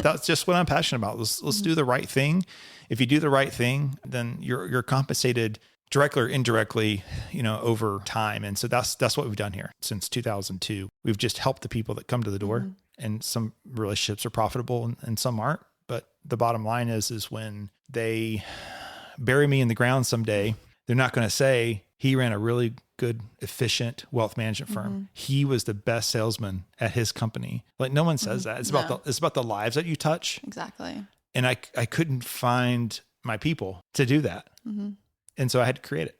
That's just what I'm passionate about. Let's do the right thing. If you do the right thing, then you're compensated directly or indirectly, over time. And so that's what we've done here since 2002. We've just helped the people that come to the door, and some relationships are profitable and some aren't. But the bottom line is when they bury me in the ground someday, they're not going to say he ran a really good, efficient wealth management firm. He was the best salesman at his company. Like, no one says that. It's about the lives that you touch. Exactly. And I couldn't find my people to do that. And so I had to create it.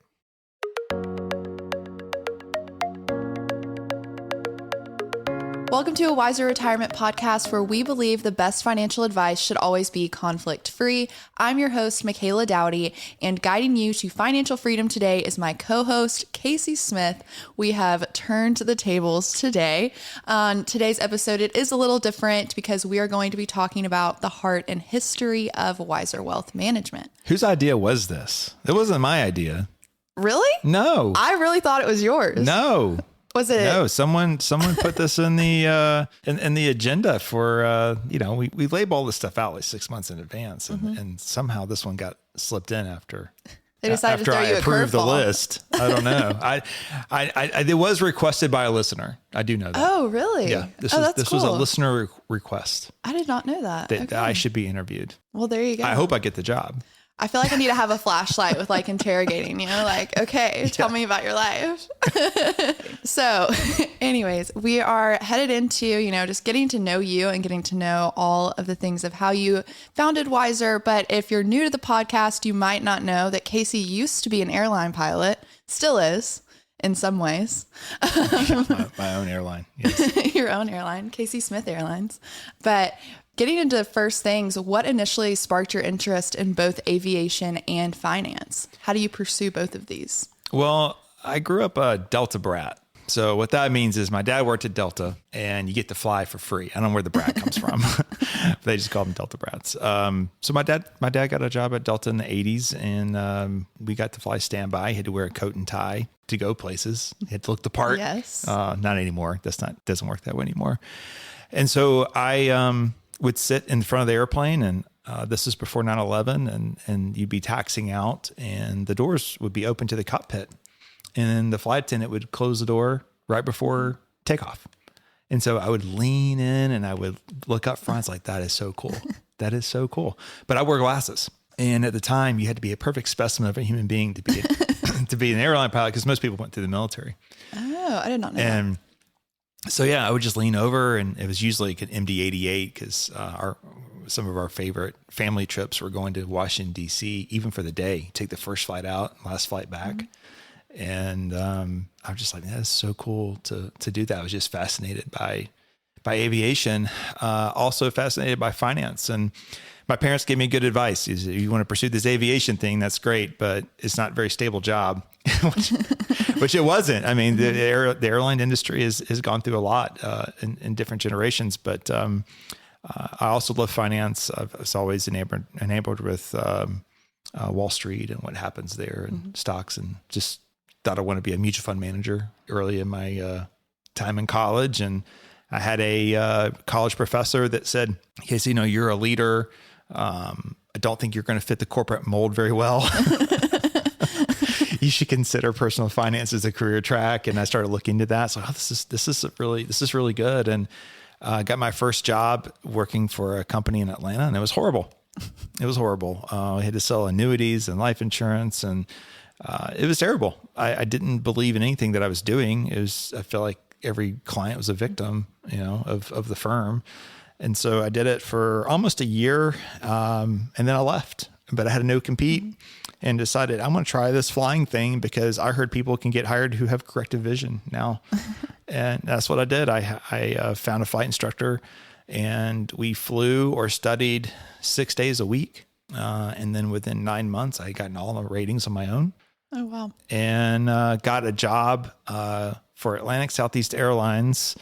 Welcome to a Wiser Retirement podcast, where we believe the best financial advice should always be conflict-free. I'm your host, Michaela Dowdy, and guiding you to financial freedom today is my co-host, Casey Smith. We have turned the tables today. On today's episode, it is a little different because we are going to be talking about the heart and history of Wiser Wealth Management. Whose idea was this? It wasn't my idea. Really? No. I really thought it was yours. No. Was it? No, someone put this in the in the agenda for we label all this stuff out like 6 months in advance, and somehow this one got slipped in after they decided to throw you a approved the curveball. List. I don't know. I it was requested by a listener. I do know that. Oh, really? Yeah. This cool. was a listener request. I did not know that. That I should be interviewed. Well, there you go. I hope I get the job. I feel like I need to have a flashlight with like interrogating, like, okay, tell me about your life. So anyways, we are headed into, just getting to know you and getting to know all of the things of how you founded Wiser. But if you're new to the podcast, you might not know that Casey used to be an airline pilot, still is in some ways. my own airline. Yes. Your own airline, Casey Smith Airlines. But getting into the first things, what initially sparked your interest in both aviation and finance? How do you pursue both of these? Well, I grew up a Delta brat. So what that means is my dad worked at Delta, and you get to fly for free. I don't know where the brat comes from. They just call them Delta brats. So my dad got a job at Delta in the 80s, and we got to fly standby. He had to wear a coat and tie to go places. He had to look the part. Yes. Not anymore. Doesn't work that way anymore. And so I would sit in front of the airplane, and this is before 9/11, and you'd be taxiing out, and the doors would be open to the cockpit, and the flight attendant would close the door right before takeoff. And so I would lean in and I would look up front. It's like, that is so cool. That is so cool. But I wore glasses, and at the time you had to be a perfect specimen of a human being to be to be an airline pilot, because most people went through the military. Oh, I did not know and that. So yeah, I would just lean over, and it was usually like an MD-88, because some of our favorite family trips were going to Washington, D.C., even for the day, take the first flight out, last flight back. And I was just like, that is so cool to do that. I was just fascinated by aviation, also fascinated by finance. And my parents gave me good advice. Is, if you want to pursue this aviation thing, that's great, but it's not a very stable job, which it wasn't. I mean, the airline industry has gone through a lot in different generations, but I also love finance. I was always enabled with Wall Street and what happens there, and stocks, and just thought I wanted to be a mutual fund manager early in my time in college. And I had a college professor that said, Casey, you're a leader. I don't think you're going to fit the corporate mold very well. You should consider personal finance as a career track. And I started looking into that. So this is really good. And I got my first job working for a company in Atlanta, and it was horrible. It was horrible. I had to sell annuities and life insurance, and it was terrible. I didn't believe in anything that I was doing. I felt like every client was a victim, of the firm. And so I did it for almost a year. And then I left, but I had a no compete and decided I'm going to try this flying thing, because I heard people can get hired who have corrective vision now. And that's what I did. I found a flight instructor, and we flew or studied 6 days a week. And then within 9 months, I had gotten all the ratings on my own. Oh, wow. And got a job for Atlantic Southeast Airlines.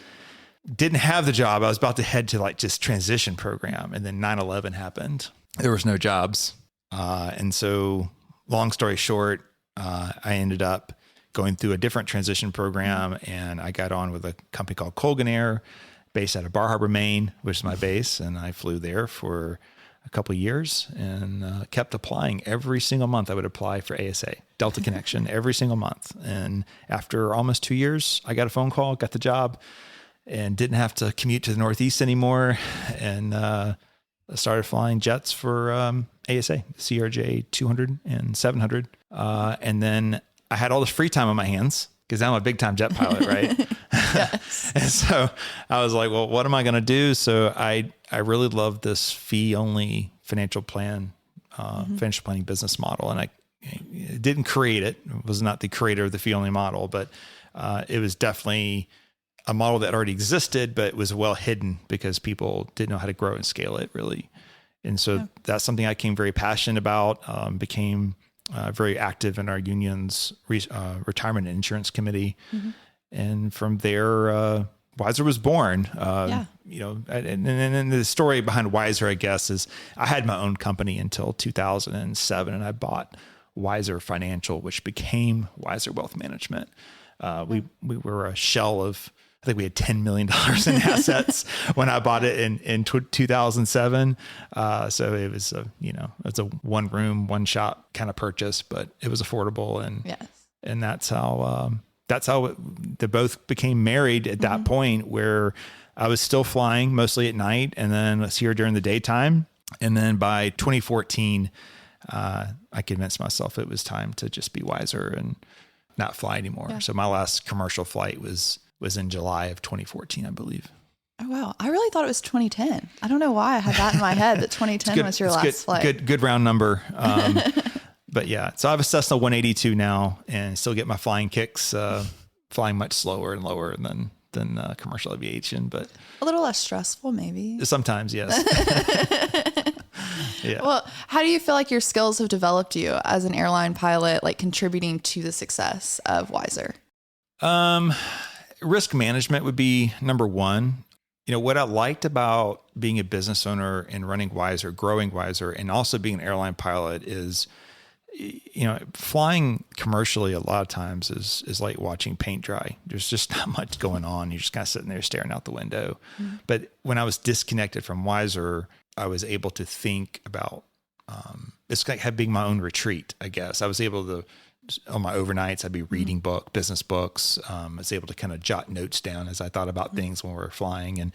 Didn't have the job. I was about to head to just transition program. And then 9/11 happened. There was no jobs. And so long story short, I ended up going through a different transition program, and I got on with a company called Colgan Air, based out of Bar Harbor, Maine, which is my base. And I flew there for a couple of years and kept applying every single month. I would apply for ASA, Delta Connection, every single month. And after almost 2 years, I got a phone call, got the job, and didn't have to commute to the Northeast anymore. And I started flying jets for ASA, CRJ 200 and 700. And then I had all this free time on my hands because I'm a big time jet pilot, right? Yes. And so I was like, well, what am I going to do? So I really love this fee-only financial planning business model. And I didn't create it. I was not the creator of the fee-only model, but it was definitely a model that already existed, but was well hidden because people didn't know how to grow and scale it really. And so that's something I became very passionate about, became very active in our union's retirement and insurance committee. Mm-hmm. And from there, Wiser was born. You know, and the story behind Wiser, I guess, is I had my own company until 2007, and I bought Wiser Financial, which became Wiser Wealth Management. We were a shell of, I think we had $10 million in assets when I bought it in 2007. So it was it's a one room, one shop kind of purchase, but it was affordable. And that's how they both became married at that point, where I was still flying mostly at night and then was here during the daytime. And then by 2014, I convinced myself it was time to just be Wiser and not fly anymore. Yeah. So my last commercial flight was in July of 2014, I believe. Oh, wow. I really thought it was 2010. I don't know why I had that in my head that 2010 was your last flight. Good round number. But yeah, so I have a Cessna 182 now and still get my flying kicks, flying much slower and lower than commercial aviation, but a little less stressful maybe. Sometimes, yes. Yeah. Well, how do you feel like your skills have developed you as an airline pilot, like contributing to the success of Wiser? Risk management would be number one. You know, what I liked about being a business owner and running Wiser, growing Wiser, and also being an airline pilot is, you know, flying commercially a lot of times is like watching paint dry. There's just not much going on. You're just kind of sitting there staring out the window. Mm-hmm. But when I was disconnected from Wiser, I was able to think about, it's like being my own retreat, I guess. I was able to, on my overnights, I'd be reading business books. I was able to kind of jot notes down as I thought about things when we were flying,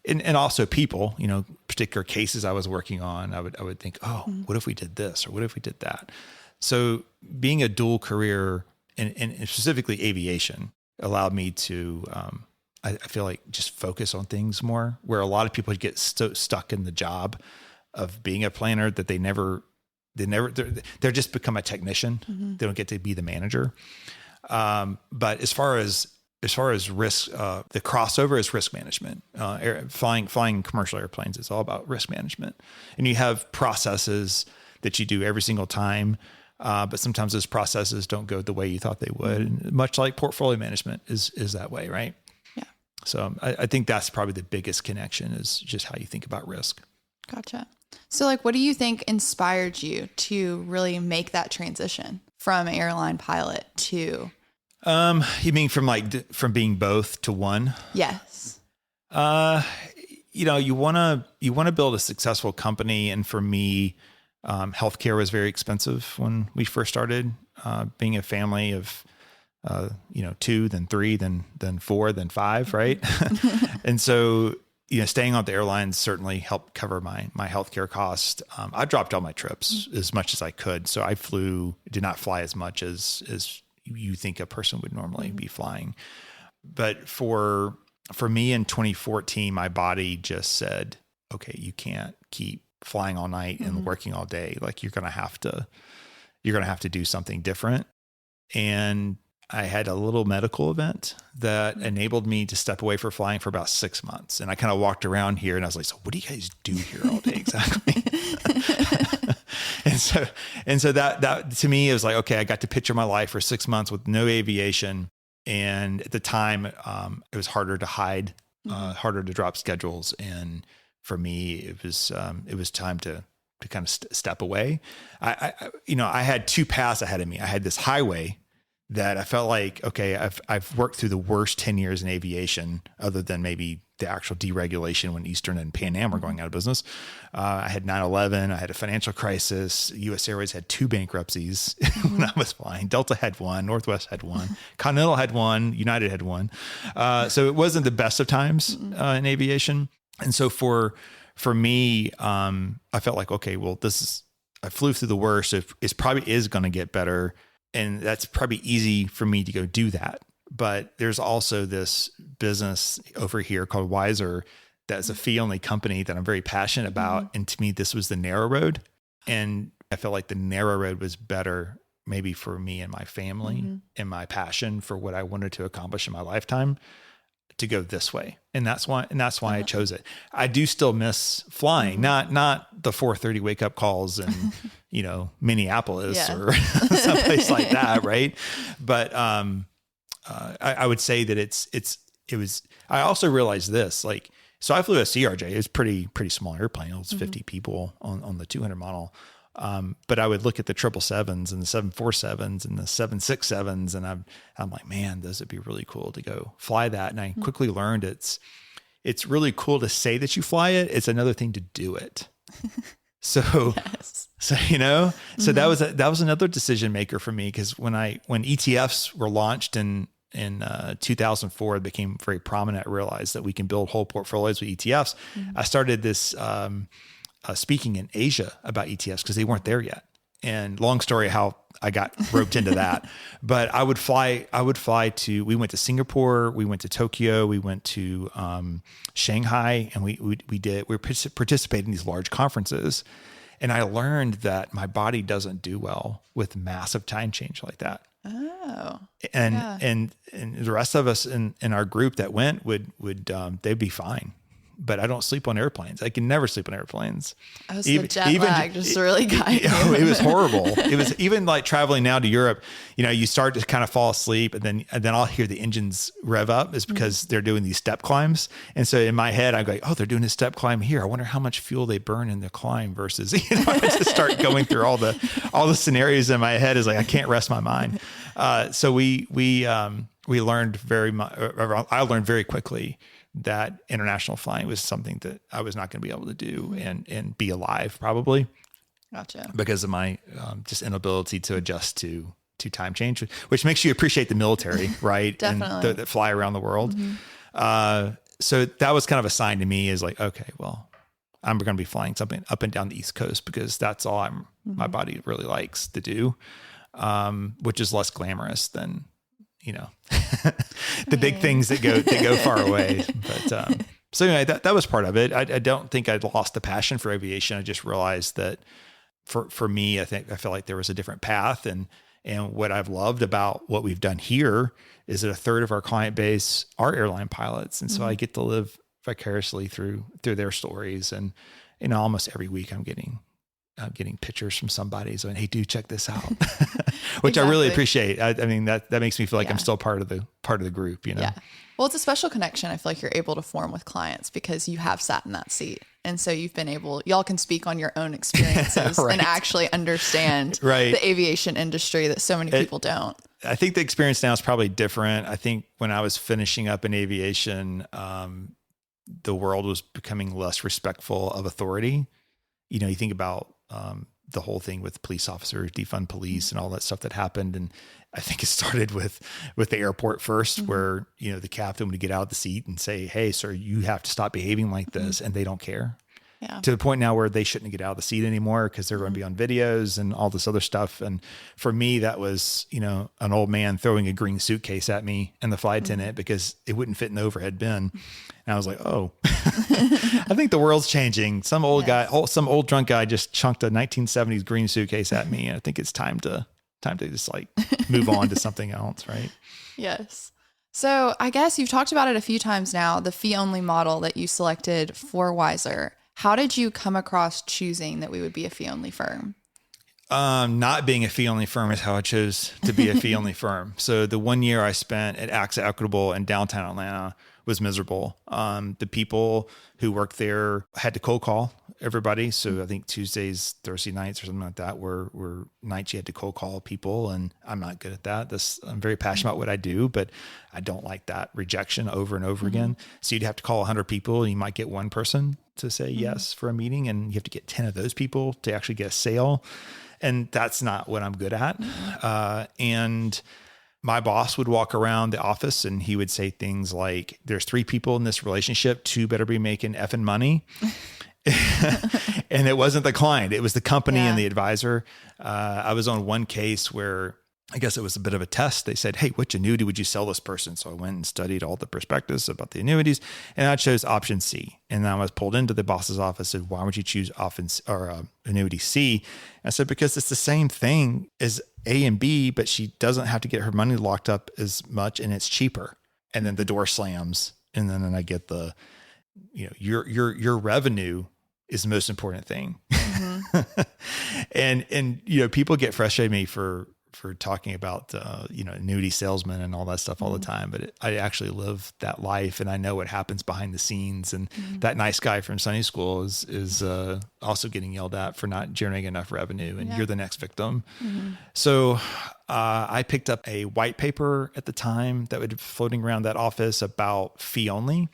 and also people, you know, particular cases I was working on. I would think, what if we did this or what if we did that? So being a dual career and specifically aviation allowed me to, I feel like, just focus on things more, where a lot of people get stuck in the job of being a planner that they're just become a technician. Mm-hmm. They don't get to be the manager. But as far as risk, the crossover is risk management. Flying commercial airplanes is all about risk management, and you have processes that you do every single time. But sometimes those processes don't go the way you thought they would. And much like portfolio management is that way, right? Yeah. So I think that's probably the biggest connection, is just how you think about risk. Gotcha. So like, what do you think inspired you to really make that transition from airline pilot to? You mean from being both to one? Yes. You know, you want to build a successful company. And for me, healthcare was very expensive when we first started, being a family of, 2, then 3, then 4, then 5. Right. And so, you know, staying on the airlines certainly helped cover my healthcare cost. I dropped all my trips as much as I could. So I did not fly as much as you think a person would normally be flying. But for me in 2014, my body just said, okay, you can't keep flying all night and working all day. Like, you're going to have to do something different. And I had a little medical event that enabled me to step away from flying for about 6 months. And I kind of walked around here and I was like, so what do you guys do here all day exactly? and so that to me, it was like, okay, I got to picture my life for 6 months with no aviation. And at the time, it was harder to hide, harder to drop schedules. And for me, it was time to kind of step away. I had two paths ahead of me. I had this highway that I felt like, okay, I've worked through the worst 10 years in aviation, other than maybe the actual deregulation when Eastern and Pan Am were going out of business. I had 9/11. I had a financial crisis. U.S. Airways had 2 bankruptcies when I was flying. Delta had 1. Northwest had 1. Continental had 1. United had 1. So it wasn't the best of times in aviation. And so for me, I felt like, okay, well, I flew through the worst. It probably is going to get better. And that's probably easy for me to go do that. But there's also this business over here called Wiser that's a fee-only company that I'm very passionate about. And to me, this was the narrow road. And I felt like the narrow road was better maybe for me and my family and my passion for what I wanted to accomplish in my lifetime to go this way. And that's why I chose it. I do still miss flying, not the 4:30 wake up calls and, Minneapolis or someplace like that. Right. But, I would say that I also realized this, so I flew a CRJ. It was pretty small airplane. It was 50 people on the 200 model. But I would look at the 777s and the 747s and the 767s, and I'm like, man, those would be really cool to go fly that. And I quickly learned it's really cool to say that you fly it. It's another thing to do it. So, so that was another decision maker for me. Cause when ETFs were launched in 2004, it became very prominent. I realized that we can build whole portfolios with ETFs. I started this, speaking in Asia about ETFs because they weren't there yet. And long story, how I got roped into that, but we went to Singapore, we went to Tokyo, we went to, Shanghai, and we participated in these large conferences. And I learned that my body doesn't do well with massive time change like that. Oh, and the rest of us in our group that went would they'd be fine. But I don't sleep on airplanes. I can never sleep on airplanes. I was the jet lag just really got you. It was horrible. It was even like traveling now to Europe, you start to kind of fall asleep and then I'll hear the engines rev up is because they're doing these step climbs. And so in my head, I'm like, oh, they're doing a step climb here. I wonder how much fuel they burn in the climb versus, I just start going through all the scenarios in my head is like, I can't rest my mind. So we learned I learned very quickly that international flying was something that I was not going to be able to do and be alive probably. Gotcha. Because of my just inability to adjust to time change, which makes you appreciate the military, right? Definitely. And that fly around the world. So that was kind of a sign to me is like, okay, well, I'm going to be flying something up and down the East Coast because that's all my body really likes to do, which is less glamorous than the big things that go far away. But, so anyway, that was part of it. I don't think I'd lost the passion for aviation. I just realized that for me, I feel like there was a different path and what I've loved about what we've done here is that a third of our client base are airline pilots. And so I get to live vicariously through their stories. And, almost every week I'm getting pictures from somebody saying, hey, dude, check this out, which I really appreciate. I mean, that makes me feel like I'm still part of the group, Yeah. Well, it's a special connection. I feel like you're able to form with clients because you have sat in that seat. And so you've been y'all can speak on your own experiences and actually understand the aviation industry that so many people don't. I think the experience now is probably different. I think when I was finishing up in aviation, the world was becoming less respectful of authority. You think about, the whole thing with police officers, defund police and all that stuff that happened. And I think it started with the airport first, where, the captain would get out of the seat and say, hey, sir, you have to stop behaving like this. And they don't care. Yeah. To the point now where they shouldn't get out of the seat anymore because they're going to be on videos and all this other stuff. And for me, that was, an old man throwing a green suitcase at me and the flight attendant because it wouldn't fit in the overhead bin. And I was like, oh, I think the world's changing. Some old drunk guy just chunked a 1970s green suitcase at me. And I think it's time to just move on to something else. Right. Yes. So I guess you've talked about it a few times now, the fee-only model that you selected for Wiser. How did you come across choosing that we would be a fee-only firm? Not being a fee-only firm is how I chose to be a fee-only firm. So the 1 year I spent at AXA Equitable in downtown Atlanta was miserable. The people who worked there had to cold call everybody. So I think Tuesdays, Thursday nights or something like that were nights you had to cold call people. And I'm not good at that. I'm very passionate about what I do, but I don't like that rejection over and over again. So you'd have to call 100 people and you might get one person to say yes for a meeting. And you have to get 10 of those people to actually get a sale. And that's not what I'm good at. And my boss would walk around the office and he would say things like, there's 3 people in this relationship, 2 better be making effing money. And it wasn't the client, it was the company and the advisor. I was on one case where I guess it was a bit of a test. They said, hey, which annuity would you sell this person? So I went and studied all the prospectus about the annuities and I chose option C. And then I was pulled into the boss's office and said, why would you choose annuity C? And I said, because it's the same thing as A and B, but she doesn't have to get her money locked up as much and it's cheaper. And then the door slams. And then I get your revenue is the most important thing. And people get frustrated with me for talking about, annuity salesmen and all that stuff all the time, but I actually live that life and I know what happens behind the scenes. And that nice guy from Sunday school is also getting yelled at for not generating enough revenue and you're the next victim. So I picked up a white paper at the time that was floating around that office about fee only.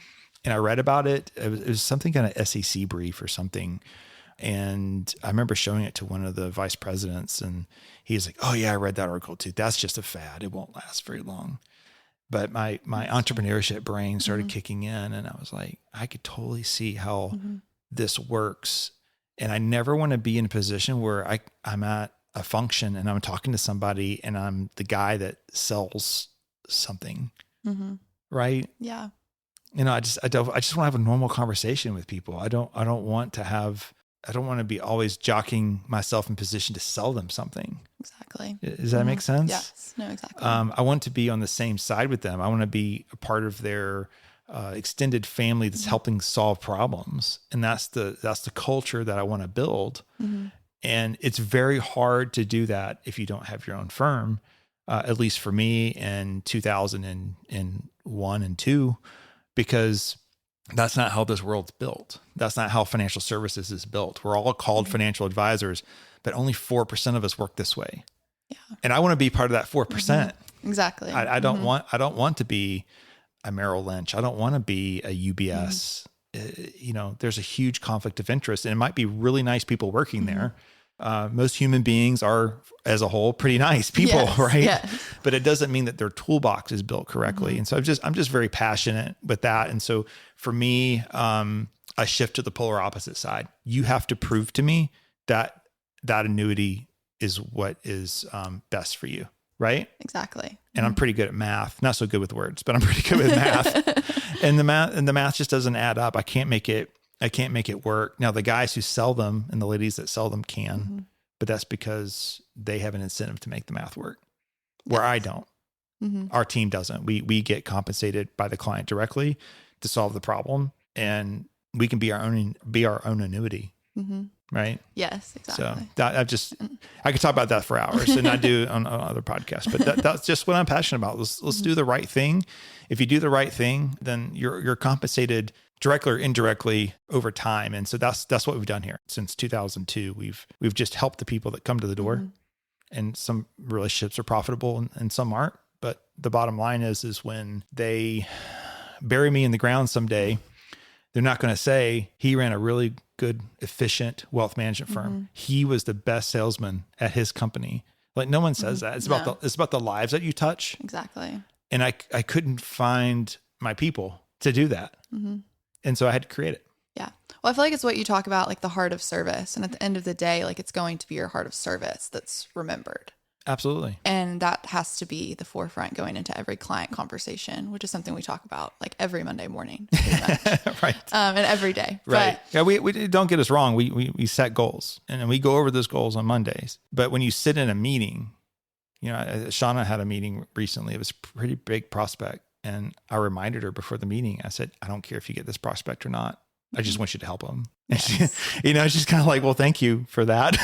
And I read about it. It was something kind of SEC brief or something. And I remember showing it to one of the vice presidents and he's like, oh yeah, I read that article too. That's just a fad. It won't last very long. But my entrepreneurship brain started kicking in and I was like, I could totally see how this works. And I never want to be in a position where I'm at a function and I'm talking to somebody and I'm the guy that sells something. Right. Yeah. I just want to have a normal conversation with people. I don't want to be always jockeying myself in position to sell them something. Exactly. Does that make sense? Yes. No, exactly. I want to be on the same side with them. I want to be a part of their extended family that's helping solve problems. And that's the culture that I want to build. And it's very hard to do that if you don't have your own firm, at least for me in 2001 and 2, because that's not how this world's built. That's not how financial services is built. We're all called financial advisors, but only 4% of us work this way. Yeah. And I want to be part of that 4%. Exactly. I don't want to be a Merrill Lynch. I don't want to be a UBS. There's a huge conflict of interest and it might be really nice people working there. Most human beings are, as a whole, pretty nice people, right? Yes. But it doesn't mean that their toolbox is built correctly. And so I'm just very passionate with that. And so for me, I shift to the polar opposite side. You have to prove to me that annuity is what is best for you, right? Exactly. And I'm pretty good at math. Not so good with words, but I'm pretty good with math. And the math just doesn't add up. I can't make it work. Now the guys who sell them and the ladies that sell them can, but that's because they have an incentive to make the math work where I don't. Our team doesn't. We get compensated by the client directly to solve the problem and we can be our own annuity. Right. Yes, exactly. So I could talk about that for hours and I do on other podcasts, but that's just what I'm passionate about. Let's do the right thing. If you do the right thing, then you're compensated directly or indirectly over time. And so that's what we've done here since 2002. We've just helped the people that come to the door and some relationships are profitable and some aren't. But the bottom line is when they bury me in the ground someday, they're not going to say he ran a really good, efficient wealth management firm. He was the best salesman at his company. Like no one says that. It's about the lives that you touch. Exactly. And I couldn't find my people to do that. And so I had to create it. Yeah. Well, I feel like it's what you talk about, like the heart of service. And at the end of the day, like it's going to be your heart of service that's remembered. Absolutely. And that has to be the forefront going into every client conversation, which is something we talk about like every Monday morning. Right. And every day. Right. Yeah. We don't get us wrong. We set goals and we go over those goals on Mondays. But when you sit in a meeting, Shauna had a meeting recently. It was a pretty big prospect. And I reminded her before the meeting, I said, I don't care if you get this prospect or not. I just want you to help them. Yes. And she's kind of like, well, thank you for that.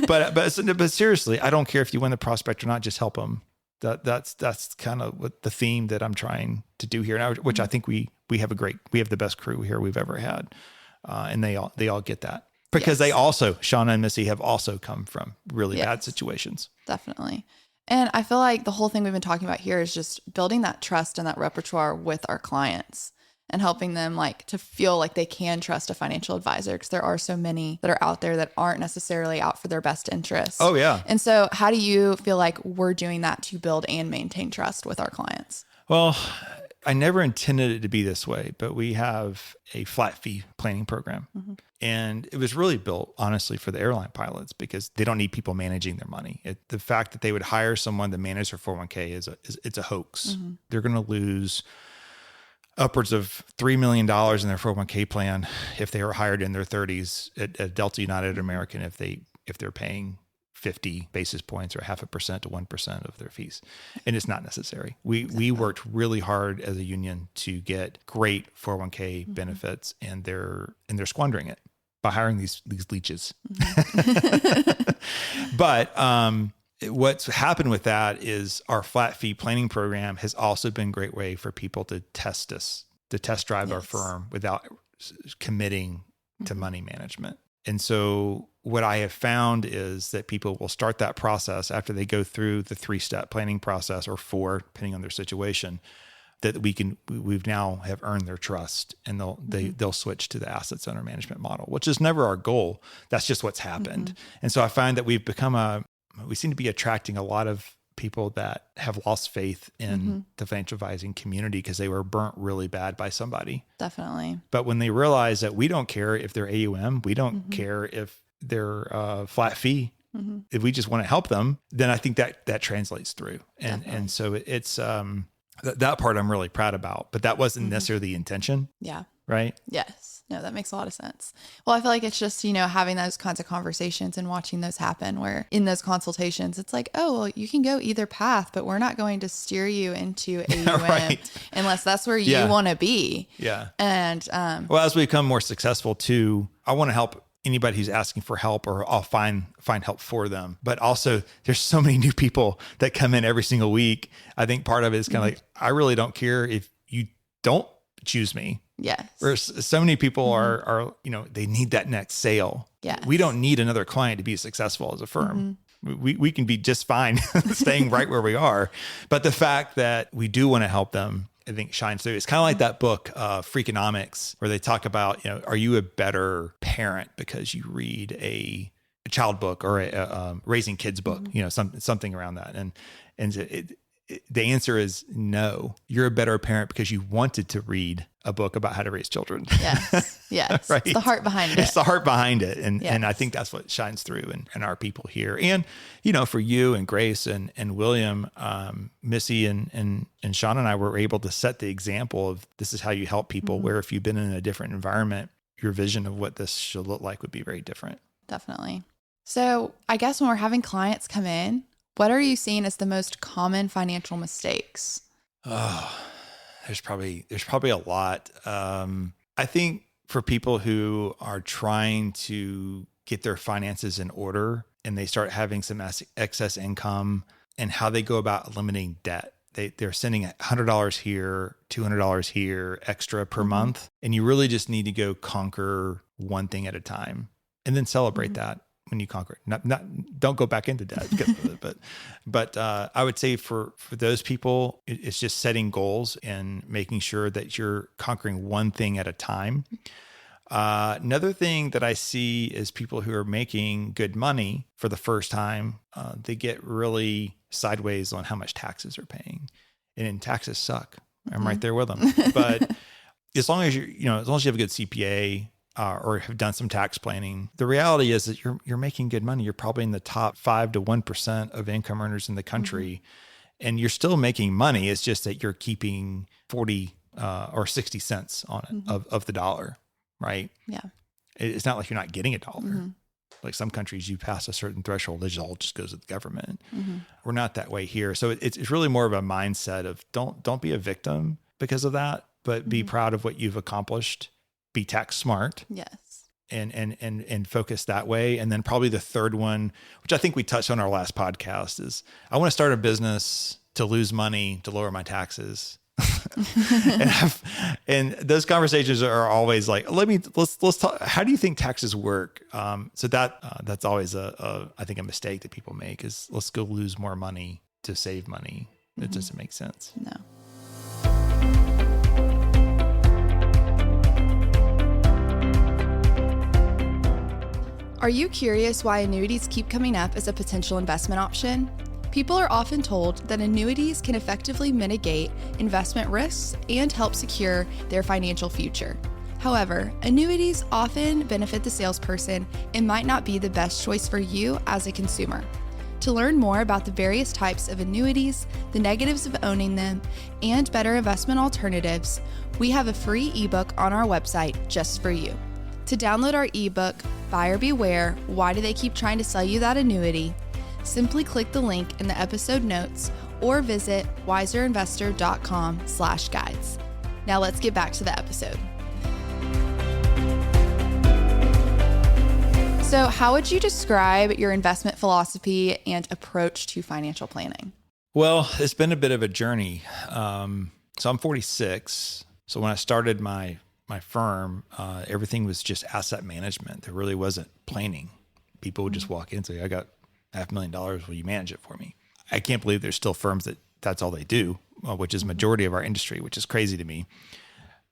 but seriously, I don't care if you win the prospect or not, just help them. That's kind of what the theme that I'm trying to do here now, which I think we have the best crew here we've ever had. And they all get that because they also, Shauna and Missy, have also come from really bad situations. Definitely. And I feel like the whole thing we've been talking about here is just building that trust and that repertoire with our clients and helping them like to feel like they can trust a financial advisor, because there are so many that are out there that aren't necessarily out for their best interest. Oh, yeah. And so how do you feel like we're doing that to build and maintain trust with our clients? Well, I never intended it to be this way, but we have a flat fee planning program. And it was really built, honestly, for the airline pilots because they don't need people managing their money. The fact that they would hire someone to manage their 401k it's a hoax. They're going to lose upwards of $3 million in their 401k plan if they were hired in their 30s at Delta United American if they're paying 50 basis points or 0.5% to 1% of their fees. And it's not necessary. We worked really hard as a union to get great 401k benefits, and they're squandering it by hiring these leeches. But what's happened with that is our flat fee planning program has also been a great way for people to test us, to test drive our firm without committing to money management. And so what I have found is that people will start that process after they go through the 3-step planning process, or 4, depending on their situation, that we've now have earned their trust, and they'll switch to the assets under management model, which is never our goal. That's just what's happened. And so I find that we seem to be attracting a lot of people that have lost faith in the financial advising community because they were burnt really bad by somebody. Definitely. But when they realize that we don't care if they're AUM, we don't care if they're flat fee, if we just want to help them, then I think that translates through. And so it's that part I'm really proud about, but that wasn't necessarily the intention. Yeah. Right? Yes. No, that makes a lot of sense. Well, I feel like it's just, having those kinds of conversations and watching those happen, where in those consultations, it's like, oh, well, you can go either path, but we're not going to steer you into AUM unless that's where you want to be. Yeah. And, well, as we become more successful too, I want to help anybody who's asking for help, or I'll find help for them. But also there's so many new people that come in every single week. I think part of it is kind of like, I really don't care if you don't choose me. Yes. Whereas so many people are, they need that next sale. Yeah. We don't need another client to be successful as a firm. We can be just fine staying right where we are. But the fact that we do want to help them, I think, shines through. It's kind of like that book, Freakonomics, where they talk about, are you a better parent because you read a child book or a raising kids book, something around that. And the answer is no. You're a better parent because you wanted to read a book about how to raise children. Yes. Yes. Right? It's the heart behind it. It's the heart behind it. And I think that's what shines through in our people here. And, for you and Grace and William, Missy and Sean and I were able to set the example of this is how you help people, where if you've been in a different environment, your vision of what this should look like would be very different. Definitely. So I guess when we're having clients come in, what are you seeing as the most common financial mistakes? Oh, there's probably a lot. I think for people who are trying to get their finances in order and they start having some excess income, and how they go about eliminating debt. They're sending $100 here, $200 here extra per month. And you really just need to go conquer one thing at a time and then celebrate that. When you conquer it, don't go back into debt because of it. But I would say for those people, it's just setting goals and making sure that you're conquering one thing at a time. Another thing that I see is people who are making good money for the first time, they get really sideways on how much taxes they're paying, and taxes suck. I'm right there with them. But as long as you have a good CPA, or have done some tax planning, the reality is that you're making good money. You're probably in the top 5 to 1% of income earners in the country, and you're still making money. It's just that you're keeping 40 or 60 cents on it of the dollar, right? Yeah. It's not like you're not getting a dollar. Like some countries, you pass a certain threshold, it all just goes to the government. We're not that way here. So it's really more of a mindset of don't be a victim because of that, but be proud of what you've accomplished. Be tax smart. Yes. And focus that way. And then probably the third one, which I think we touched on our last podcast, is I want to start a business to lose money, to lower my taxes, and those conversations are always like, let's talk. How do you think taxes work? So that's always I think a mistake that people make is let's go lose more money to save money. It doesn't make sense. No. Are you curious why annuities keep coming up as a potential investment option? People are often told that annuities can effectively mitigate investment risks and help secure their financial future. However, annuities often benefit the salesperson and might not be the best choice for you as a consumer. To learn more about the various types of annuities, the negatives of owning them, and better investment alternatives, we have a free ebook on our website just for you. To download our ebook, Buyer Beware, Why Do They Keep Trying to Sell You That Annuity? Simply click the link in the episode notes or visit wiserinvestor.com/guides. Now let's get back to the episode. So how would you describe your investment philosophy and approach to financial planning? Well, it's been a bit of a journey. So I'm 46. So when I started my firm, everything was just asset management. There really wasn't planning. People would just walk in and say, I got $500,000. Will you manage it for me? I can't believe there's still firms that's all they do, which is majority of our industry, which is crazy to me.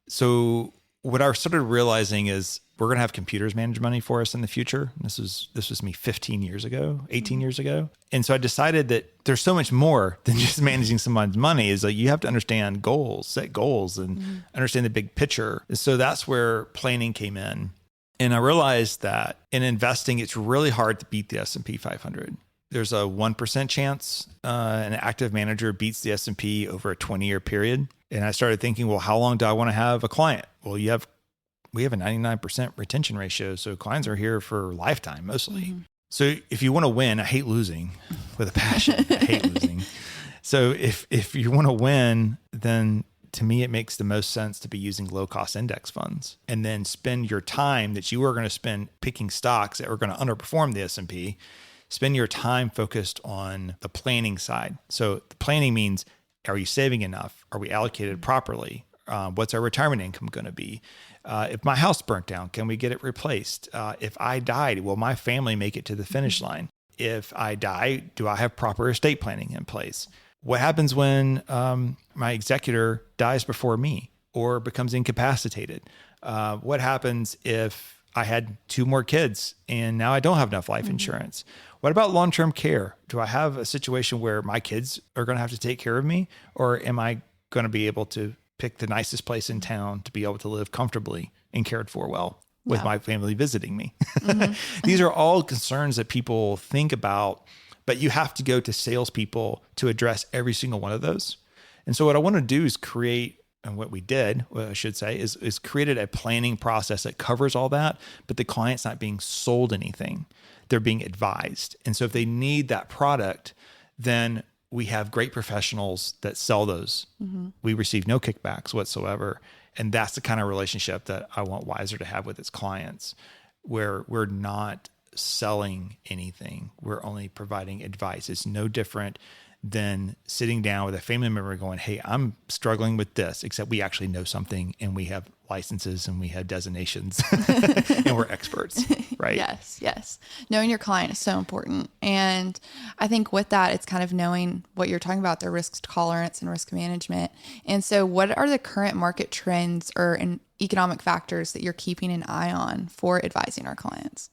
So what I started realizing is we're going to have computers manage money for us in the future. This was me 15 years ago, 18 years ago. And so I decided that there's so much more than just managing someone's money. Is like you have to understand goals, set goals, and understand the big picture. And so that's where planning came in. And I realized that in investing, it's really hard to beat the S&P 500. There's a 1% chance an active manager beats the S&P over a 20-year period. And I started thinking, well, how long do I want to have a client? Well, we have a 99% retention ratio. So clients are here for lifetime mostly. So if you want to win, I hate losing with a passion. I hate losing. So if you want to win, then to me, it makes the most sense to be using low-cost index funds and then spend your time that you are going to spend picking stocks that are going to underperform the S&P, spend your time focused on the planning side. So the planning means, are you saving enough? Are we allocated properly? What's our retirement income going to be? If my house burnt down, can we get it replaced? If I died, will my family make it to the finish line? If I die, do I have proper estate planning in place? What happens when my executor dies before me or becomes incapacitated? What happens if I had 2 more kids and now I don't have enough life insurance? What about long-term care? Do I have a situation where my kids are going to have to take care of me, or am I going to be able to pick the nicest place in town to be able to live comfortably and cared for well with my family visiting me? These are all concerns that people think about, but you have to go to salespeople to address every single one of those. And so what I want to do is create, and what I should say, is created a planning process that covers all that, but the client's not being sold anything. They're being advised. And so if they need that product, then we have great professionals that sell those. We receive no kickbacks whatsoever. And that's the kind of relationship that I want Wiser to have with its clients, where we're not selling anything. We're only providing advice. It's no different than sitting down with a family member going, hey, I'm struggling with this, except we actually know something and we have licenses and we have designations and we're experts, right? Yes. Knowing your client is so important. And I think with that, it's kind of knowing what you're talking about, their risk tolerance and risk management. And so what are the current market trends or economic factors that you're keeping an eye on for advising our clients?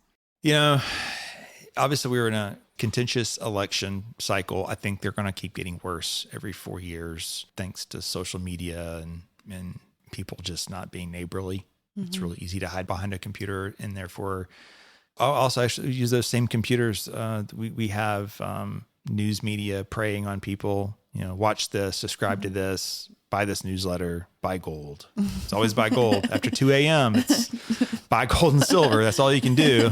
Obviously we were in a contentious election cycle. I think they're going to keep getting worse every 4 years, thanks to social media and people just not being neighborly. It's really easy to hide behind a computer, and therefore I'll also actually use those same computers. We have news media preying on people, watch this, subscribe to this, buy this newsletter, buy gold. It's always buy gold. After 2 a.m., it's buy gold and silver. That's all you can do.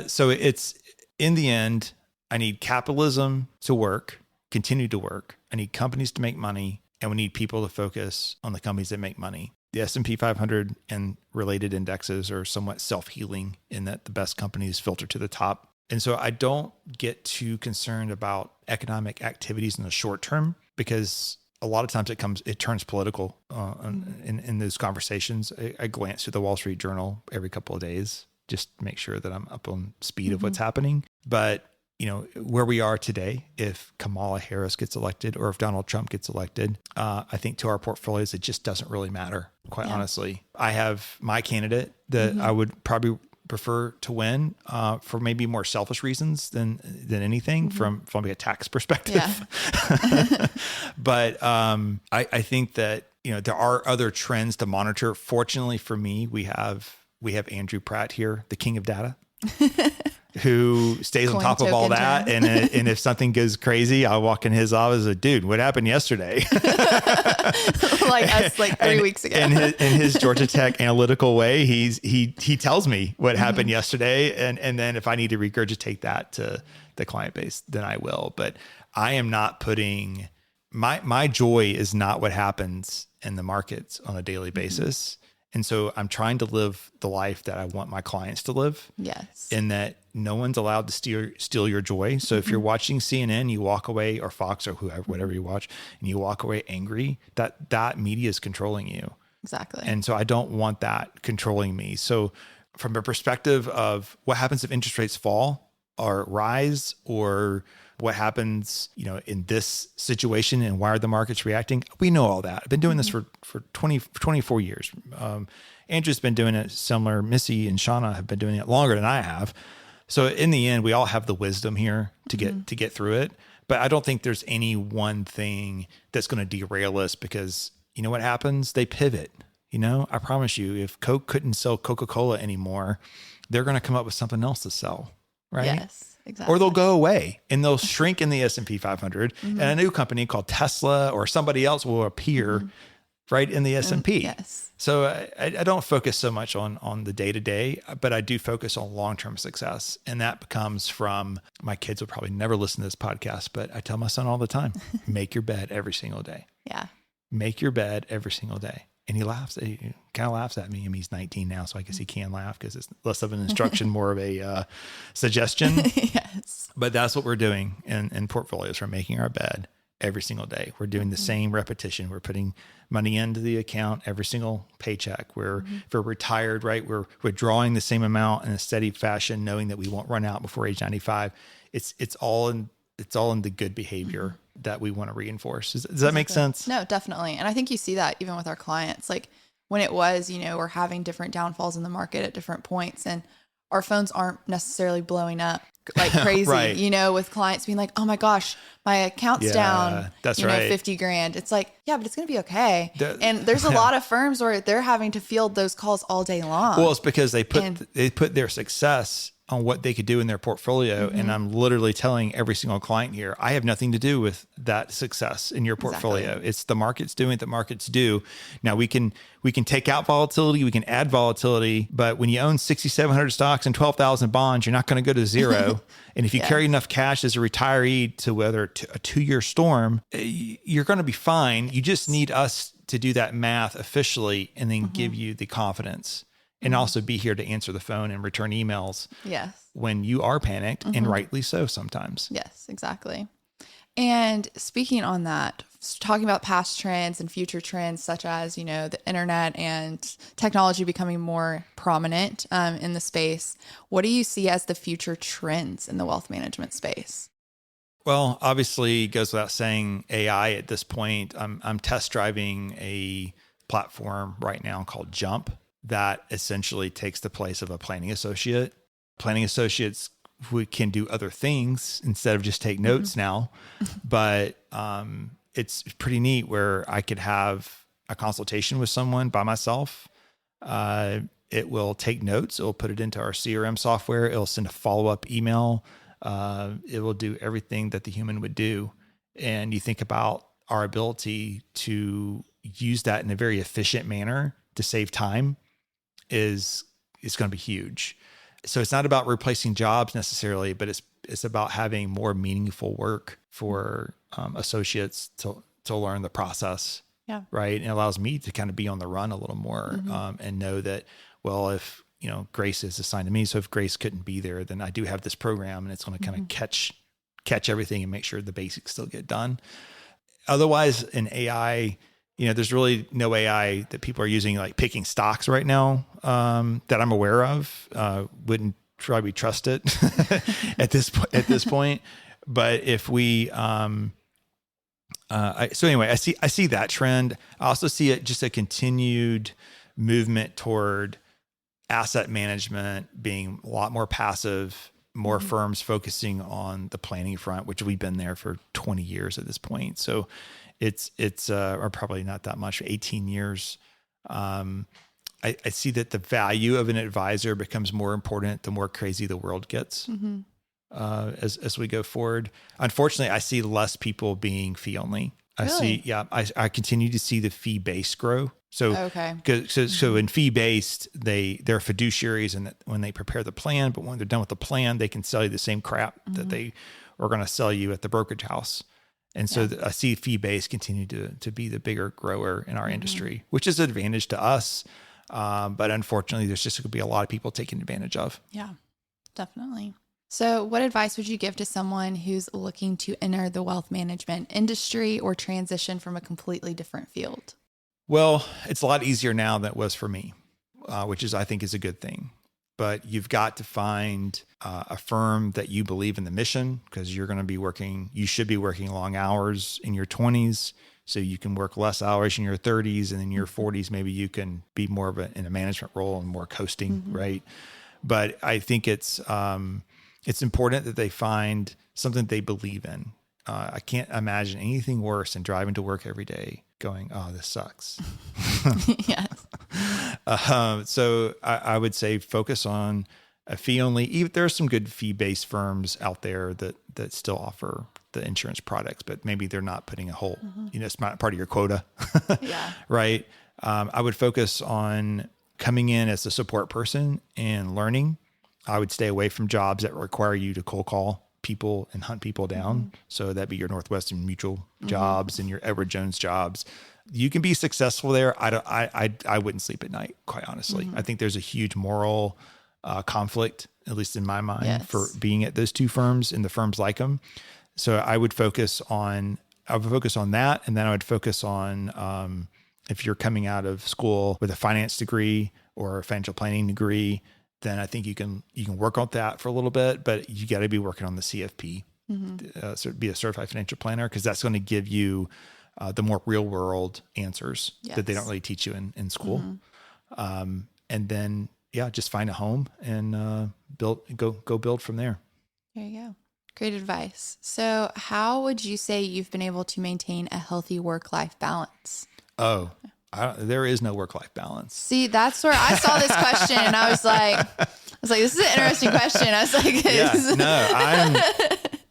So it's, in the end, I need capitalism to work, continue to work. I need companies to make money, and we need people to focus on the companies that make money. The S&P 500 and related indexes are somewhat self-healing in that the best companies filter to the top. And so I don't get too concerned about economic activities in the short term, because a lot of times it turns political in those conversations. I glance through the Wall Street Journal every couple of days, just to make sure that I'm up on speed of what's happening. But where we are today, if Kamala Harris gets elected or if Donald Trump gets elected, I think to our portfolios, it just doesn't really matter, quite honestly. I have my candidate that I would probably prefer to win for maybe more selfish reasons than anything from like a tax perspective. Yeah. But I think that, there are other trends to monitor. Fortunately for me, we have Andrew Pratt here, the king of data. Who stays on top of all that. And if something goes crazy, I'll walk in his office and say, dude, what happened yesterday? Like us, 3 weeks ago. In his Georgia Tech analytical way, he tells me what happened yesterday. And then if I need to regurgitate that to the client base, then I will. But I am not putting, my joy is not what happens in the markets on a daily basis. And so I'm trying to live the life that I want my clients to live. Yes. And that no one's allowed to steal your joy. So if you're watching CNN, you walk away, or Fox or whoever, whatever you watch, and you walk away angry, that media is controlling you. Exactly. And so I don't want that controlling me. So from a perspective of what happens if interest rates fall or rise, or what happens, in this situation and why are the markets reacting? We know all that. I've been doing this for 24 years. Andrew's been doing it similar. Missy and Shauna have been doing it longer than I have. So in the end, we all have the wisdom here to get through it. But I don't think there's any one thing that's going to derail us, because you know what happens? They pivot. I promise you, if Coke couldn't sell Coca-Cola anymore, they're going to come up with something else to sell, right? Yes. Exactly. Or they'll go away and they'll shrink in the S&P 500 and a new company called Tesla or somebody else will appear right in the S&P. Yes. So I don't focus so much on the day-to-day, but I do focus on long-term success. And that comes from, my kids will probably never listen to this podcast, but I tell my son all the time, make your bed every single day. Yeah. Make your bed every single day. And he laughs. He kind of laughs at me. I mean, he's 19 now, so I guess he can laugh because it's less of an instruction, more of a suggestion. Yes. But that's what we're doing in portfolios. We're making our bed every single day. We're doing the same repetition. We're putting money into the account every single paycheck. If we're retired, right, we're withdrawing the same amount in a steady fashion, knowing that we won't run out before age 95. It's all in the good behavior that we want to reinforce. Does that make sense? No, definitely. And I think you see that even with our clients, like when it was, we're having different downfalls in the market at different points, and our phones aren't necessarily blowing up like crazy, right. With clients being like, oh my gosh, my account's down, that's right. 50 grand. It's like, yeah, but it's going to be okay. And there's a lot of firms where they're having to field those calls all day long. Well, it's because they put their success on what they could do in their portfolio. And I'm literally telling every single client here, I have nothing to do with that success in your portfolio. Exactly. It's the markets doing what the markets do. Now we can take out volatility, we can add volatility, but when you own 6,700 stocks and 12,000 bonds, you're not going to go to zero. And if you carry enough cash as a retiree to weather a 2-year storm, you're going to be fine. You just need us to do that math officially and then give you the confidence. And also be here to answer the phone and return emails. Yes. When you are panicked, and rightly so sometimes. Yes, exactly. And speaking on that, talking about past trends and future trends, such as, the internet and technology becoming more prominent in the space, what do you see as the future trends in the wealth management space? Well, obviously it goes without saying AI at this point. I'm test driving a platform right now called Jump, that essentially takes the place of a planning associate. Planning associates can do other things instead of just take notes now. But it's pretty neat where I could have a consultation with someone by myself. It will take notes. It will put it into our CRM software. It will send a follow-up email. It will do everything that the human would do. And you think about our ability to use that in a very efficient manner to save time is going to be huge. So it's not about replacing jobs necessarily, but it's about having more meaningful work for associates to learn the process. Yeah. Right. And it allows me to kind of be on the run a little more and know that, well, if Grace is assigned to me, so if Grace couldn't be there, then I do have this program and it's going to kind of catch everything and make sure the basics still get done. otherwise in AI, there's really no AI that people are using, like picking stocks right now, that I'm aware of. Wouldn't probably trust it at this point. But if we, so anyway, I see that trend. I also see it just a continued movement toward asset management being a lot more passive, more firms focusing on the planning front, which we've been there for 20 years at this point. So it's or probably not that much, 18 years. I see that the value of an advisor becomes more important the more crazy the world gets. As we go forward. Unfortunately, I see less people being fee only. I continue to see the fee base grow. So, so in fee based, they're fiduciaries, and when they prepare the plan, but when they're done with the plan, they can sell you the same crap that they were going to sell you at the brokerage house. And so I see fee based continue to be the bigger grower in our industry, which is an advantage to us. But unfortunately, there's just going to be a lot of people taking advantage of. Yeah, definitely. So what advice would you give to someone who's looking to enter the wealth management industry or transition from a completely different field? Well, it's a lot easier now than it was for me, which I think is a good thing. But you've got to find a firm that you believe in the mission, because you should be working long hours in your 20s, so you can work less hours in your 30s, and in your 40s, maybe you can be more in a management role and more coasting, right? But I think it's important that they find something they believe in. I can't imagine anything worse than driving to work every day going, oh, this sucks. Yes. So I would say focus on a fee only. There are some good fee-based firms out there that still offer the insurance products, but maybe they're not putting a whole, it's not part of your quota. Right. I would focus on coming in as a support person and learning. I would stay away from jobs that require you to cold call people and hunt people down. So that'd be your Northwestern Mutual jobs and your Edward Jones jobs. You can be successful there. I wouldn't sleep at night, quite honestly. I think there's a huge moral conflict, at least in my mind, for being at those two firms and the firms like them. So I would focus on that. And then I would focus on, if you're coming out of school with a finance degree or a financial planning degree, then I think you can work on that for a little bit, but you got to be working on the CFP, so be a certified financial planner, because that's going to give you the more real world answers that they don't really teach you in school. And then, just find a home and go build from there. There you go. Great advice. So how would you say you've been able to maintain a healthy work-life balance? There is no work-life balance. See, that's where I saw this question and I was like, this is an interesting question. I was like,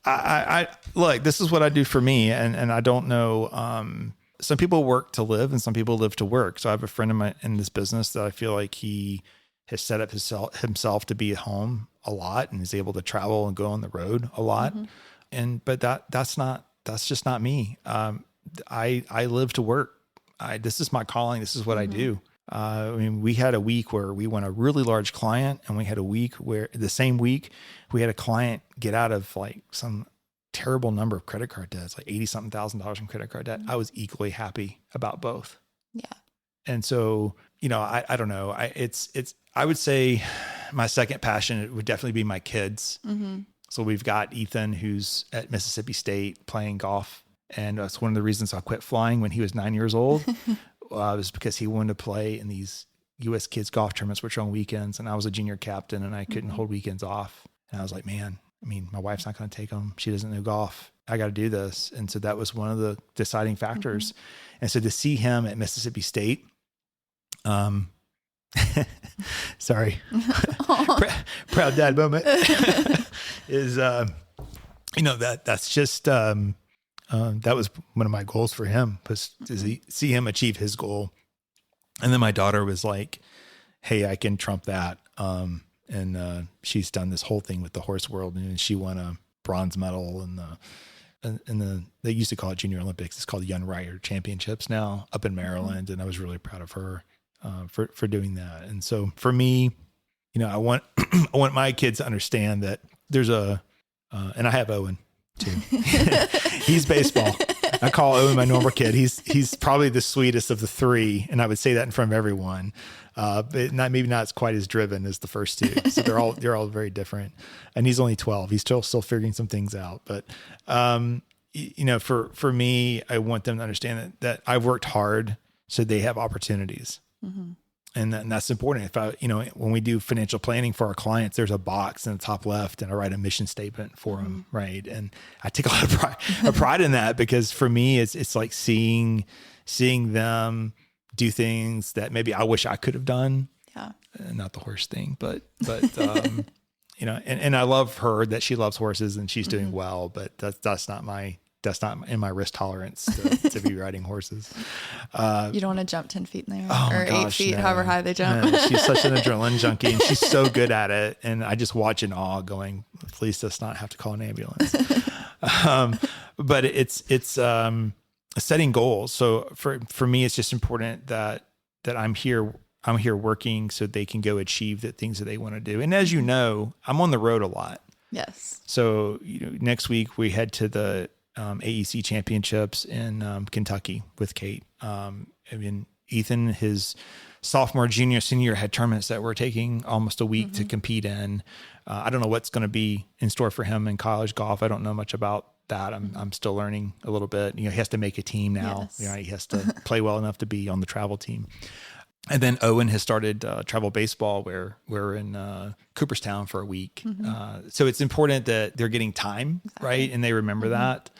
I look, this is what I do for me. And I don't know, some people work to live and some people live to work. So I have a friend of mine in this business that I feel like he has set up himself to be at home a lot and is able to travel and go on the road a lot. But that's just not me. I live to work. This is my calling. This is what I do. We had a week where we won a really large client, and we had a week where the same week we had a client get out of like some terrible number of credit card debts, like $80-something thousand in credit card debt. I was equally happy about both. Yeah. And so, I don't know. I would say my second passion would definitely be my kids. So we've got Ethan, who's at Mississippi State playing golf. And that's one of the reasons I quit flying when he was 9 years old, was because he wanted to play in these U.S. kids golf tournaments, which are on weekends. And I was a junior captain and I couldn't hold weekends off. And I was like, man, my wife's not going to take them. She doesn't know golf. I got to do this. And so that was one of the deciding factors. And so to see him at Mississippi State, sorry, proud dad moment is, that's just, that was one of my goals for him, was to see him achieve his goal. And then my daughter was like, hey, I can trump that. And she's done this whole thing with the horse world, and she won a bronze medal they used to call it Junior Olympics. It's called the Young Rider Championships now up in Maryland. And I was really proud of her for doing that. And so for me, I want my kids to understand that there's and I have Owen too. He's baseball. I call Owen my normal kid. He's probably the sweetest of the three, and I would say that in front of everyone. But maybe not quite as driven as the first two. So they're all very different. And he's only 12. He's still figuring some things out. But for me, I want them to understand that I've worked hard so they have opportunities. Mm-hmm. And that's important. When we do financial planning for our clients, there's a box in the top left and I write a mission statement for them. Right. And I take a lot of pride in that, because for me, it's like seeing them do things that maybe I wish I could have done. Yeah. Not the horse thing, but and I love her that she loves horses and she's doing well, but that's not in my risk tolerance to be riding horses. You don't want to jump 10 feet in the air, or gosh, 8 feet, no. however high they jump. No, she's such an adrenaline junkie and she's so good at it. And I just watch in awe going, please does not have to call an ambulance. But it's setting goals. So for me, it's just important that I'm here working so they can go achieve the things that they want to do. And as you know, I'm on the road a lot. Yes. So, next week we head to the AEC championships in Kentucky with Kate. Ethan, his sophomore, junior, senior had tournaments that were taking almost a week to compete in. I don't know what's going to be in store for him in college golf. I don't know much about that. I'm still learning a little bit. He has to make a team now. Yes. He has to play well enough to be on the travel team. And then Owen has started travel baseball, where we're in Cooperstown for a week. So it's important that they're getting time, right? And they remember that.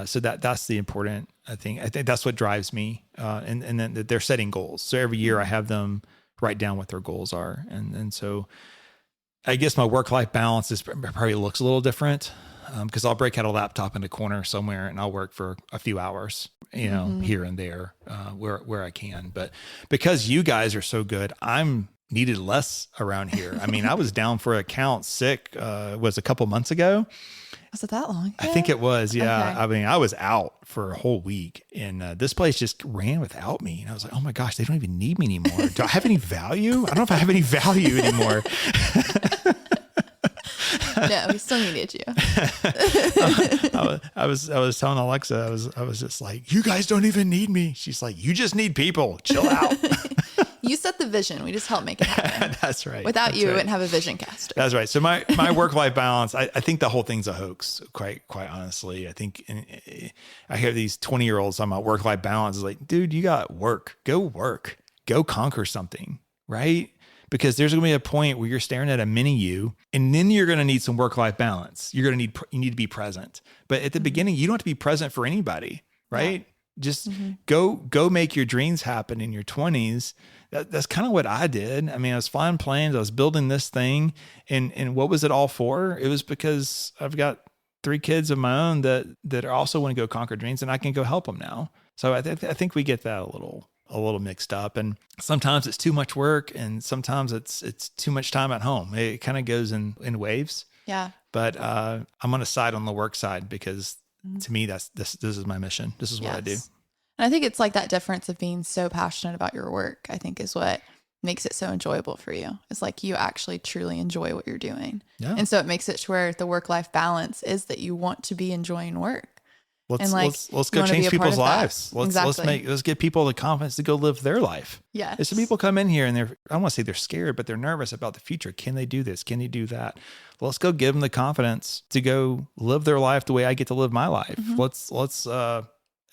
So that's the important thing. I think that's what drives me. And then that they're setting goals. So every year I have them write down what their goals are. And so I guess my work-life balance probably looks a little different, because I'll break out a laptop in a corner somewhere and I'll work for a few hours, here and there, where I can. But because you guys are so good, I'm needed less around here. I mean, I was down for a count sick, was a couple months ago. Was it that long? I think it was. Yeah. Okay. I mean, I was out for a whole week and this place just ran without me. And I was like, oh my gosh, they don't even need me anymore. Do I have any value? I don't know if I have any value anymore. No, we still needed you. I was telling Alexa, I was just like, you guys don't even need me. She's like, you just need people. Chill out. You set the vision. We just help make it happen. That's right. Without That's you, right. we wouldn't have a vision caster. That's right. So my work-life balance, I think the whole thing's a hoax, quite honestly. I think I hear these 20-year-olds talking about work-life balance. It's like, dude, you got work. Go conquer something, right? Because there's going to be a point where you're staring at a mini you, and then you're going to need some work-life balance. You need to be present. But at the beginning, you don't have to be present for anybody, right? Yeah. Just go make your dreams happen in your 20s. That's kind of what I did. I mean, I was flying planes. I was building this thing. And what was it all for? It was because I've got 3 kids of my own that also want to go conquer dreams, and I can go help them now. So I think we get that a little mixed up, and sometimes it's too much work and sometimes it's too much time at home. It kind of goes in waves. Yeah. But I'm going to side on the work side, because to me, this is my mission. This is what I do. And I think it's like that difference of being so passionate about your work, I think, is what makes it so enjoyable for you. It's like you actually truly enjoy what you're doing. Yeah. And so it makes it to where the work-life balance is that you want to be enjoying work. Let's go change people's lives. Let's get people the confidence to go live their life. Yeah. Some people come in here and I don't want to say they're scared, but they're nervous about the future. Can they do this? Can they do that? Well, let's go give them the confidence to go live their life the way I get to live my life. Mm-hmm. Let's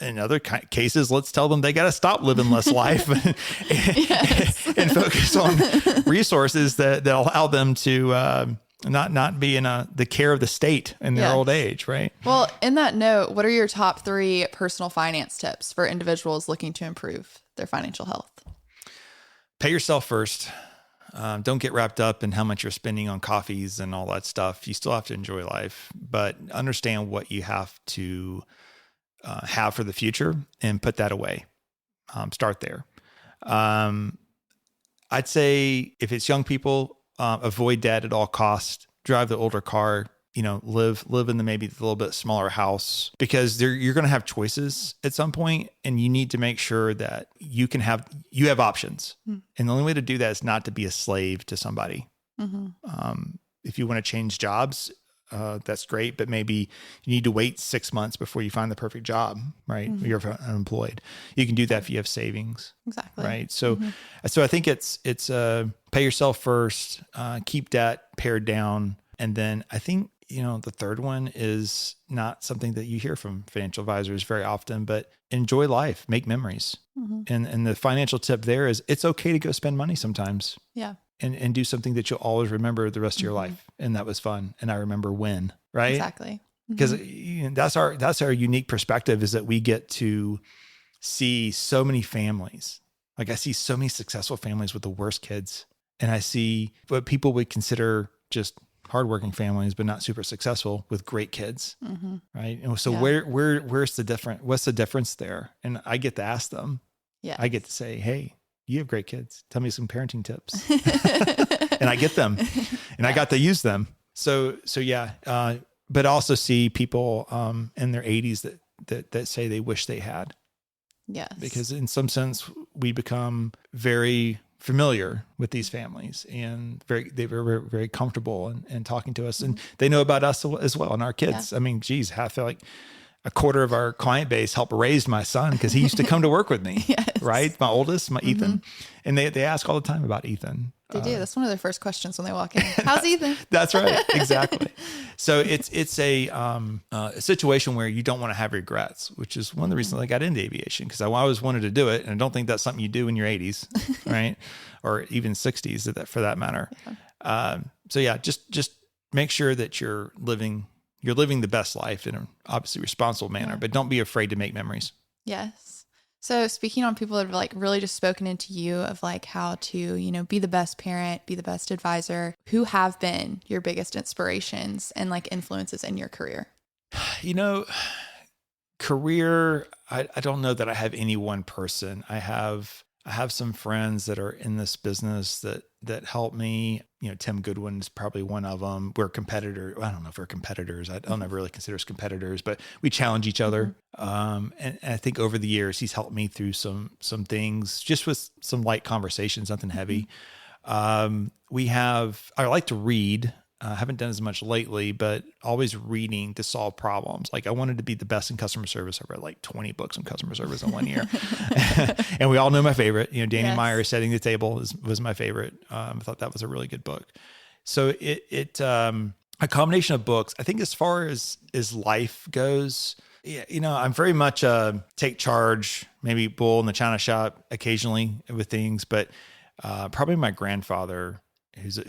in other cases, let's tell them they got to stop living less life and focus on resources that allow them to, not be in the care of the state in their old age, right? Well, in that note, what are your top 3 personal finance tips for individuals looking to improve their financial health? Pay yourself first. Don't get wrapped up in how much you're spending on coffees and all that stuff. You still have to enjoy life, but understand what you have to have for the future and put that away. Start there. I'd say if it's young people, avoid debt at all costs, drive the older car, live in maybe the little bit smaller house, because you're going to have choices at some point, and you need to make sure that you have options. And the only way to do that is not to be a slave to somebody. Mm-hmm. If you want to change jobs, that's great, but maybe you need to wait 6 months before you find the perfect job, right? You're unemployed. You can do that if you have savings. Exactly. Right. So, so I think it's pay yourself first, keep debt pared down. And then I think, the third one is not something that you hear from financial advisors very often, but enjoy life, make memories. And the financial tip there is it's okay to go spend money sometimes. Yeah. And do something that you'll always remember the rest of your life. And that was fun. And I remember when, right? Exactly. Because that's our unique perspective, is that we get to see so many families. Like I see so many successful families with the worst kids. And I see what people would consider just hardworking families, but not super successful with great kids. Right. And so where's the difference? What's the difference there? And I get to ask them. Yeah. I get to say, hey, you have great kids. Tell me some parenting tips. And I get them and I got to use them. So yeah. But also see people in their 80s that say they wish they had. Yes. Because in some sense we become very familiar with these families, and they were very comfortable and talking to us, and they know about us as well and our kids. Yeah. I mean, geez, I feel like a quarter of our client base helped raise my son because he used to come to work with me. Yes. Right. My oldest, Ethan. And they ask all the time about Ethan. They do. That's one of their first questions when they walk in. How's Ethan? That's right. Exactly. So it's a situation where you don't want to have regrets, which is one of the reasons I got into aviation, because I always wanted to do it. And I don't think that's something you do in your 80s, right? Or even 60s for that matter. Yeah. So yeah, just make sure that you're living the best life in an obviously responsible manner, but don't be afraid to make memories. Yes. So speaking on people that have like really just spoken into you of like how to, be the best parent, be the best advisor, who have been your biggest inspirations and like influences in your career? Career, I don't know that I have any one person. I have some friends that are in this business that help me. Tim Goodwin's probably one of them. We're competitors. I don't know if we're competitors. I don't ever really consider us competitors, but we challenge each other. And I think over the years, he's helped me through some things, just with some light conversations, nothing heavy. I like to read. I haven't done as much lately, but always reading to solve problems. Like I wanted to be the best in customer service. I read like 20 books on customer service in 1 year. And we all know my favorite, Danny Meyer's Setting the Table was my favorite. I thought that was a really good book. So a combination of books. I think as far as life goes, I'm very much take charge, maybe bull in the china shop occasionally with things, but probably my grandfather,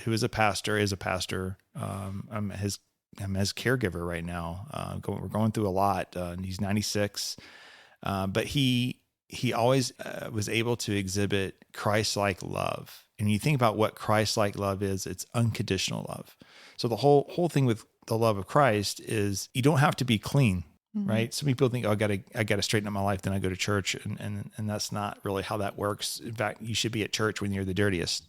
who is a pastor. I'm his caregiver right now. We're going through a lot. He's 96, but he always was able to exhibit Christ-like love. And you think about what Christ-like love is, it's unconditional love. So the whole thing with the love of Christ is you don't have to be clean. Right. Some people think, I got to straighten up my life. Then I go to church, and that's not really how that works. In fact, you should be at church when you're the dirtiest.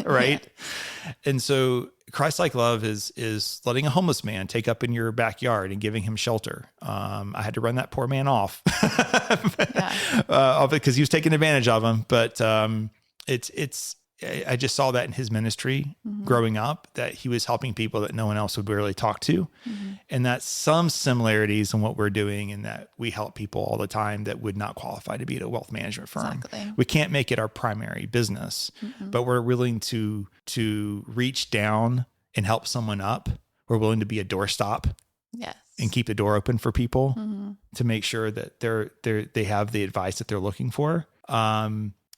Right. Yeah. And so Christ-like love is letting a homeless man take up in your backyard and giving him shelter. I had to run that poor man off because he was taking advantage of him. But I just saw that in his ministry growing up, that he was helping people that no one else would really talk to. And that's some similarities in what we're doing, in that we help people all the time that would not qualify to be at a wealth management firm. Exactly. We can't make it our primary business, but we're willing to reach down and help someone up. We're willing to be a doorstop. Yes. And keep the door open for people to make sure that they have the advice that they're looking for.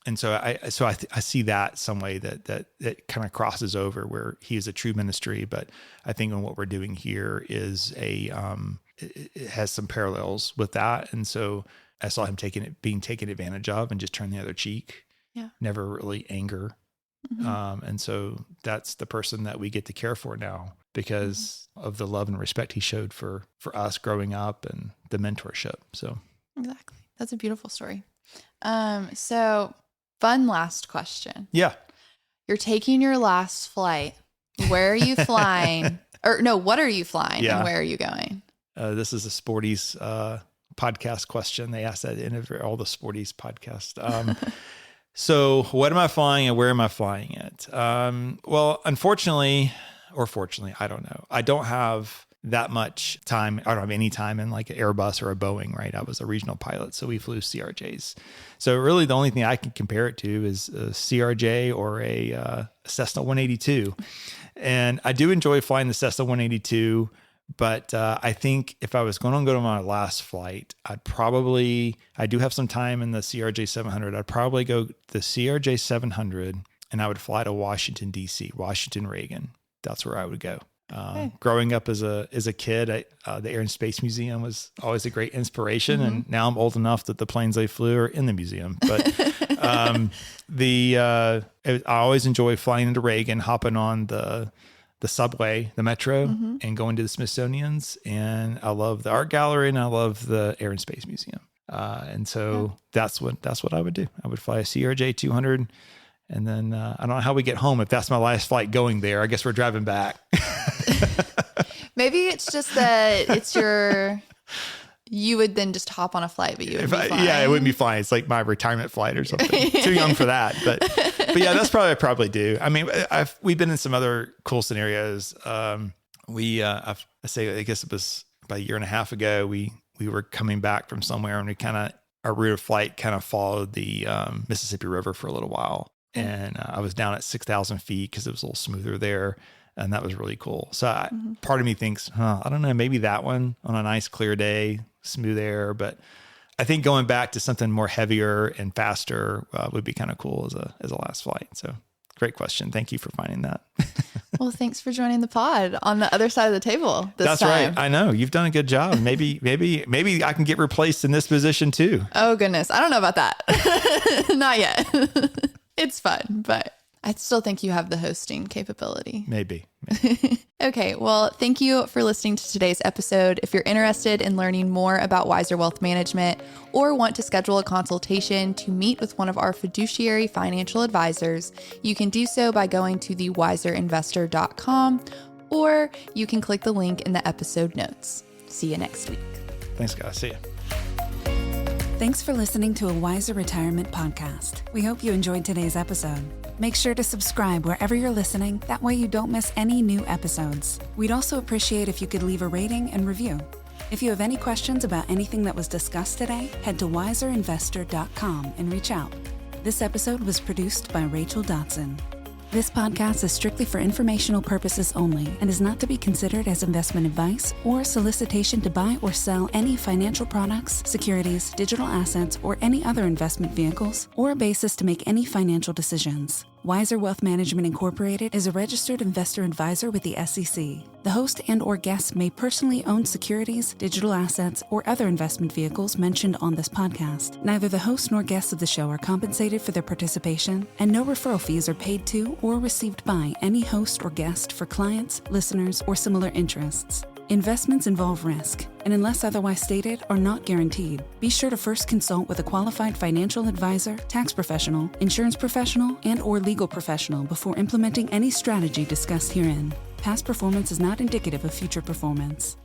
And so I see that some way that kind of crosses over, where he is a true ministry, but I think in what we're doing here is it has some parallels with that. And so I saw him being taken advantage of and just turn the other cheek. Yeah. Never really anger. And so that's the person that we get to care for now, because of the love and respect he showed for us growing up and the mentorship. So exactly. That's a beautiful story. So fun last question. Yeah. You're taking your last flight. Where are you flying? Or no, what are you flying and where are you going? This is a Sporties podcast question. They ask that in all the Sporties podcasts. So what am I flying and where am I flying it? Well, unfortunately, or fortunately, I don't know. I don't have that much time. I don't have any time in like an Airbus or a Boeing, right? I was a regional pilot, so we flew CRJs. So really the only thing I can compare it to is a CRJ or a Cessna 182. And I do enjoy flying the Cessna 182, but I think if I was going to go to my last flight, I do have some time in the CRJ 700. I'd probably go the CRJ 700 and I would fly to Washington, D.C., Washington Reagan. That's where I would go. Growing up as a kid, the Air and Space Museum was always a great inspiration. And now I'm old enough that the planes I flew are in the museum. But I always enjoy flying into Reagan, hopping on the subway, the metro, and going to the Smithsonian's. And I love the art gallery and I love the Air and Space Museum. And so that's what I would do. I would fly a CRJ 200. And then I don't know how we get home if that's my last flight going there. I guess we're driving back. Maybe it's just that you would then just hop on a flight, but you would be flying. Yeah, it wouldn't be flying. It's like my retirement flight or something. Too young for that. But yeah, that's probably what I probably do. I mean, we've been in some other cool scenarios. I guess it was about a year and a half ago, we were coming back from somewhere and our route of flight kind of followed the Mississippi River for a little while. And I was down at 6,000 feet because it was a little smoother there. And that was really cool. So part of me thinks, I don't know, maybe that one on a nice clear day, smooth air. But I think going back to something more heavier and faster would be kind of cool as a last flight. So great question. Thank you for finding that. Well, thanks for joining the pod on the other side of the table this That's time. Right. I know. You've done a good job. Maybe I can get replaced in this position too. Oh, goodness. I don't know about that. Not yet. It's fun, but I still think you have the hosting capability. Maybe. Okay. Well, thank you for listening to today's episode. If you're interested in learning more about Wiser Wealth Management or want to schedule a consultation to meet with one of our fiduciary financial advisors, you can do so by going to thewiserinvestor.com, or you can click the link in the episode notes. See you next week. Thanks, guys. See ya. Thanks for listening to a Wiser Retirement podcast. We hope you enjoyed today's episode. Make sure to subscribe wherever you're listening. That way you don't miss any new episodes. We'd also appreciate if you could leave a rating and review. If you have any questions about anything that was discussed today, head to wiserinvestor.com and reach out. This episode was produced by Rachel Dotson. This podcast is strictly for informational purposes only and is not to be considered as investment advice or solicitation to buy or sell any financial products, securities, digital assets, or any other investment vehicles, or a basis to make any financial decisions. Wiser Wealth Management Incorporated is a registered investor advisor with the SEC. The host and/or guests may personally own securities, digital assets, or other investment vehicles mentioned on this podcast. Neither the host nor guests of the show are compensated for their participation, and no referral fees are paid to or received by any host or guest for clients, listeners, or similar interests. Investments involve risk, and unless otherwise stated, are not guaranteed. Be sure to first consult with a qualified financial advisor, tax professional, insurance professional, and/or legal professional before implementing any strategy discussed herein. Past performance is not indicative of future performance.